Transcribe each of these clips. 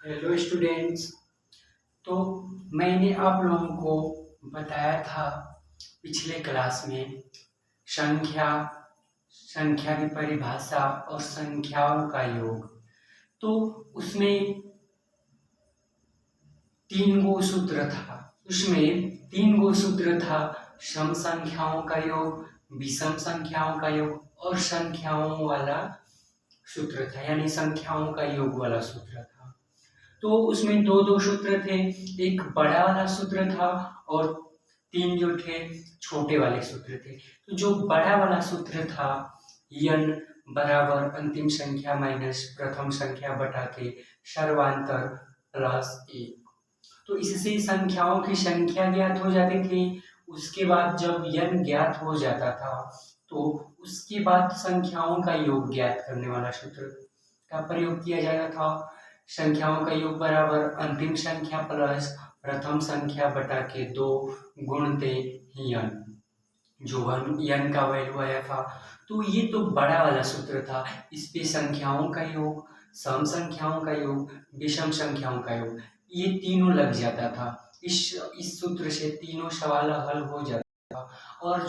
Hello students. तो मैंने आप लोगों को बताया था पिछले क्लास में संख्या संख्या की परिभाषा और संख्याओं का योग। तो उसमें तीन गो सूत्र था। सम संख्याओं का योग, विषम संख्याओं का योग और संख्याओं वाला सूत्र था, यानी संख्याओं का योग वाला सूत्र था। तो उसमें दो दो सूत्र थे, एक बड़ा वाला सूत्र था और तीन जो थे छोटे वाले सूत्र थे। तो जो बड़ा वाला सूत्र था यन बराबर अंतिम संख्या माइनस प्रथम संख्या बटा के सर्वांतर प्लस एक। तो इससे संख्याओं की संख्या ज्ञात हो जाती थी। उसके बाद जब यन ज्ञात हो जाता था तो उसके बाद संख्याओं का योग ज्ञात करने वाला सूत्र का प्रयोग किया जाता था। संख्याओं का योग बराबर अंतिम संख्या प्लस प्रथम संख्या बटा के 2 गुणते यन, जो यन का वैल्यू आया था। तो ये तो बड़ा वाला सूत्र था। इस पे संख्याओं का योग, सम संख्याओं का योग, विषम संख्याओं का योग, ये तीनों लग जाता था। इस सूत्र से तीनों सवाल हल हो जाता था। और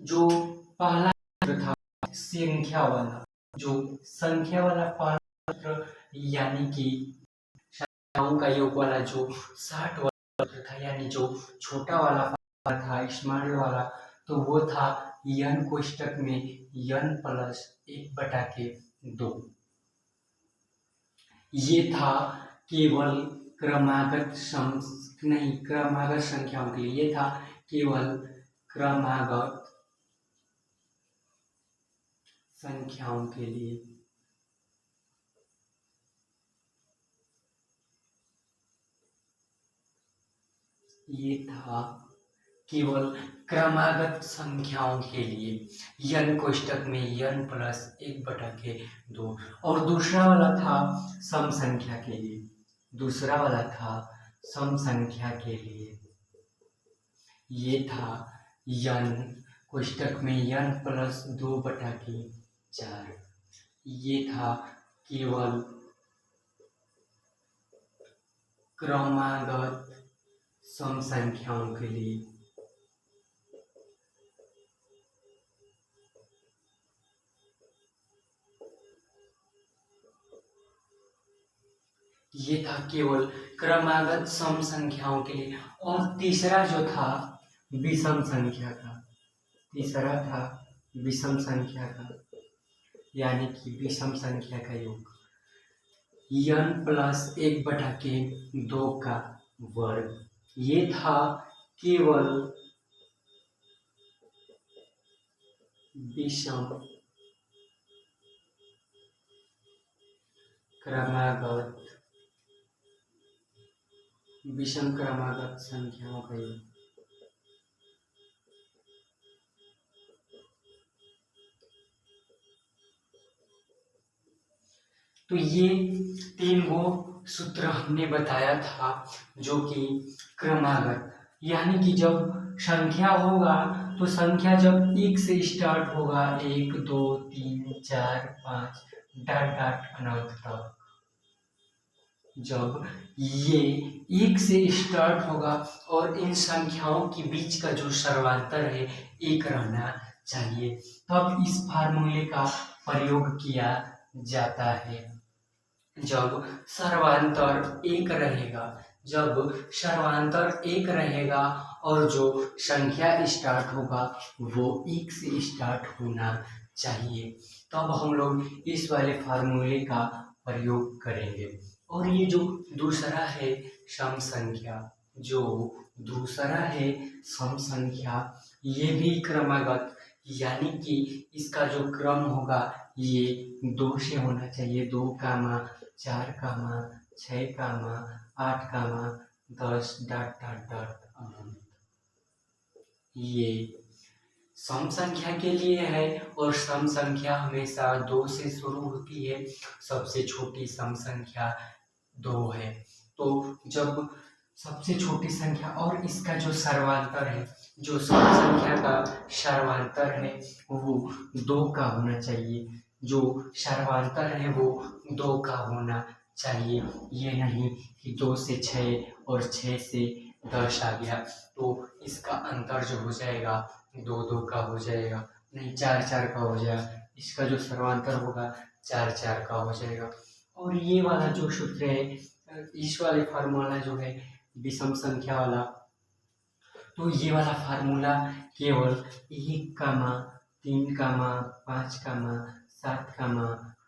जो पहला सूत्र था संख्या वाला पहला सूत्र, यानी कि संख्याओं का योग वाला जो 60 वाला सूत्र था, यानी जो छोटा वाला था स्मॉल वाला, तो वो था यन कोष्टक में यन प्लस 1/2। ये था केवल क्रमागत संख्याओं के लिए। ये था केवल क्रमागत संख्याओं के लिए। ये था केवल क्रमागत संख्याओं के लिए, यन कोष्टक में यन प्लस 1/2। और दूसरा वाला था सम संख्या के लिए। ये था यन कोष्टक में यन प्लस 2/4। ये था केवल क्रमागत सम संख्याओं के लिए। ये था केवल क्रमागत सम संख्याओं के लिए। और तीसरा जो था विषम संख्या का, यानी कि विषम संख्या का योग यन प्लस 1/2 का वर्ग। ये था केवल विषम क्रमागत संख्याओं का योग। तो ये तीन गो सूत्र हमने बताया था, जो कि क्रमागत, यानी कि जब संख्या होगा तो संख्या जब 1 से स्टार्ट होगा, 1 2 3 4 5 डॉट अनंत तक, जब ये 1 से स्टार्ट होगा और इन संख्याओं के बीच का जो सर्वांतर है 1 रहना चाहिए, तब इस फार्मूले का प्रयोग किया जाता है। जब सर्वांतर 1 रहेगा और जो संख्या स्टार्ट होगा वो 1 से स्टार्ट होना चाहिए, तब हम लोग इस वाले फार्मूले का प्रयोग करेंगे। और ये जो दूसरा है सम संख्या, ये भी क्रमागत, यानी कि इसका जो क्रम होगा ये 2 से होना चाहिए। 2, 4, 6, 8, 10 डॉट अनंत। ये सम संख्या के लिए है और सम संख्या हमेशा 2 से शुरू होती है। सबसे छोटी सम संख्या 2 है। तो जब सबसे छोटी संख्या और इसका जो सर्वांतर है, जो सम संख्या का सर्वांतर है वो 2 का होना चाहिए। जो सर्वांतर है वो 2 का होना चाहिए, ये नहीं कि 2 से 6 और 6 से 10 आ गया तो इसका अंतर जो हो जाएगा 2-2 का हो जाएगा, नहीं 4-4 का हो जाएगा, इसका जो सर्वांतर होगा 4-4 का हो जाएगा। और ये वाला जो सूत्र है, इस वाले फार्मूला जो है विषम संख्या वाला, तो ये वाला फार्मूला केवल 1, 3, 5, 7,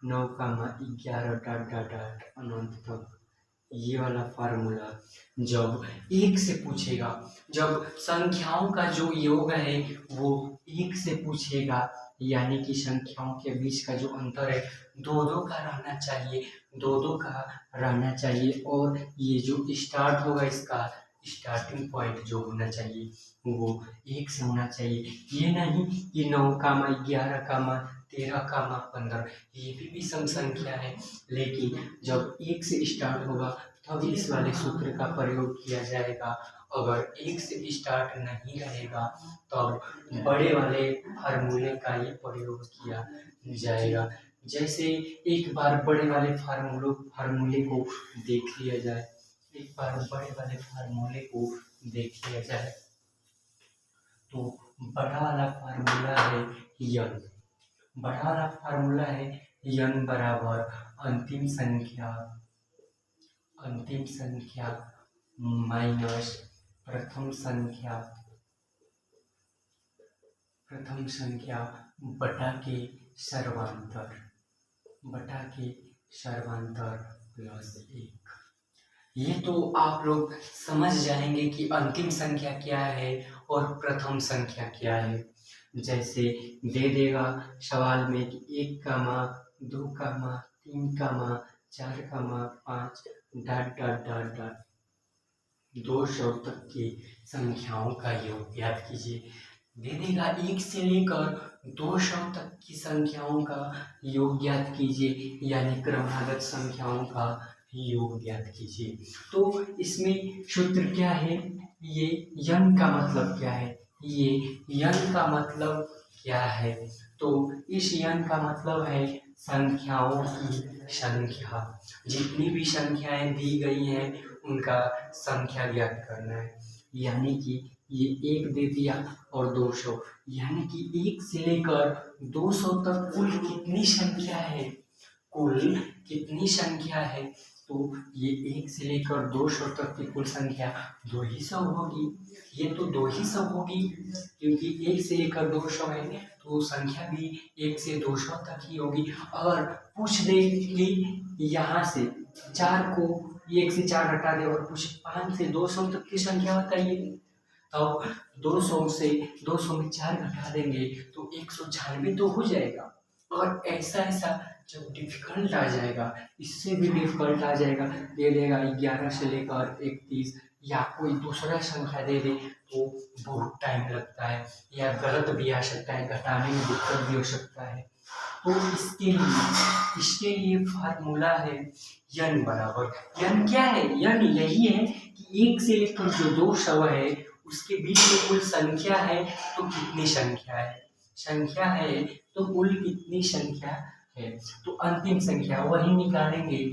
9, 11 डॉट डॉट डॉट अनंत तक, ये वाला फार्मूला जब 1 से पूछेगा, जब संख्याओं का जो योग है वो 1 से पूछेगा, यानी कि संख्याओं के बीच का जो अंतर है 2-2 का रहना चाहिए, 2-2 का रहना चाहिए, और ये जो स्टार्ट होगा इसका स्टार्टिंग पॉइंट जो होना चाहिए वो 1 से होना चाहिए। ये नहीं कि 9, 11, 13, 15, ये भी विषम संख्या है, लेकिन जब 1 से स्टार्ट होगा तब इस वाले सूत्र का प्रयोग किया जाएगा। अगर 1 से स्टार्ट नहीं रहेगा तब बड़े वाले फार्मूले का ही प्रयोग किया जाएगा। जैसे एक बार बड़े वाले फार्मूले को देख लिया जाए, एक बार बड़े वाले फार्मूले को देख लिया जाए तो बड़ा वाला फार्मूला है यन, बड़ा वाला फार्मूला है यन बराबर अंतिम संख्या माइनस प्रथम संख्या बटा के सर्वांतर प्लस 1। ये तो आप लोग समझ जाएंगे कि अंतिम संख्या क्या है और प्रथम संख्या क्या है। जैसे दे देगा सवाल में कि 1, 2, 3, 4, 5 डॉट डॉट डॉट डॉट 200 तक की संख्याओं का योग ज्ञात कीजिए। दे देगा 1 से लेकर 200 तक की संख्याओं का योग ज्ञात कीजिए, यानी क्रमागत संख्याओं का योग ज्ञात कीजिए। तो इसमें सूत्र क्या है, ये यन का मतलब क्या है, ये यन का मतलब क्या है, तो इस यन का मतलब है संख्याओं की संख्या। जितनी भी संख्याएं दी गई हैं उनका संख्या ज्ञात करना है, यानी कि ये 1 दे दिया और 200, यानी कि 1 से लेकर 200 तक कुल कितनी संख्या है, कुल कितनी संख्या है, तो ये 1 से लेकर 200 तक की कुल संख्या 200 होगी। ये तो 200 होगी क्योंकि 1 से लेकर 200 है तो संख्या भी 1 से 200 तक ही होगी। अगर पूछ दे कि यहाँ से 4 को 1 से 4 हटा दे और पूछ 5 से 200 तक की संख्या बताइए, तब 200 में 4 घटा देंगे तो 196 तो हो जाएगा। और ऐसा जब डिफिकल्ट आ जाएगा, इससे भी डिफिकल्ट आ जाएगा, दे देगा 11 से लेकर 31 या कोई दूसरा संख्या दे दे तो बहुत टाइम लगता है या गलत भी आ सकता है, घटाने में दिक्कत भी हो सकता है। तो इसके लिए फार्मूला है यन बराबर, यन क्या है, यन यही है कि 1 से लेकर जो 200 है उसके बीच में कुल संख्या है तो कितनी संख्या है तो कुल कितनी संख्या है, तो अंतिम संख्या वही निकालेंगे।